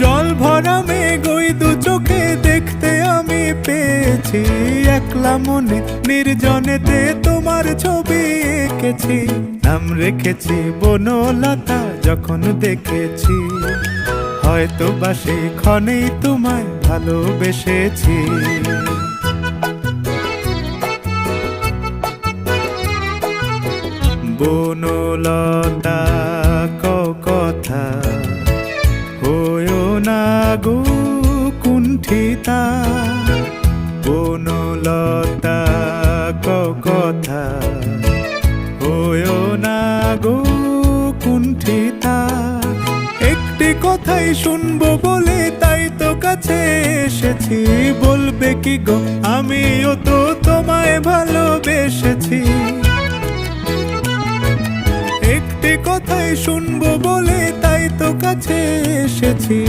জল ভরা মেঘ ওই দু চোখে দেখতে আমি পেয়েছি, একলা মনে নির্জনেতে তোমার ছবি এঁকেছি। নাম রেখেছি বনলতা যখন দেখেছি, হয়তো বা সেই ক্ষণেই তোমায় ভালোবেসেছি। বনলতা কথা হয়ো না গো কুণ্ঠিতা, বনলতা কথা হয়ো না গো কুণ্ঠিতা। একটি কথাই শুনবো বলে তাই তো কাছে এসেছি, বলবে কি গো আমিও তো তোমায় ভালোবেসেছি। একটি কথাই শুনবো বলে তাই তো কাছে এসেছি,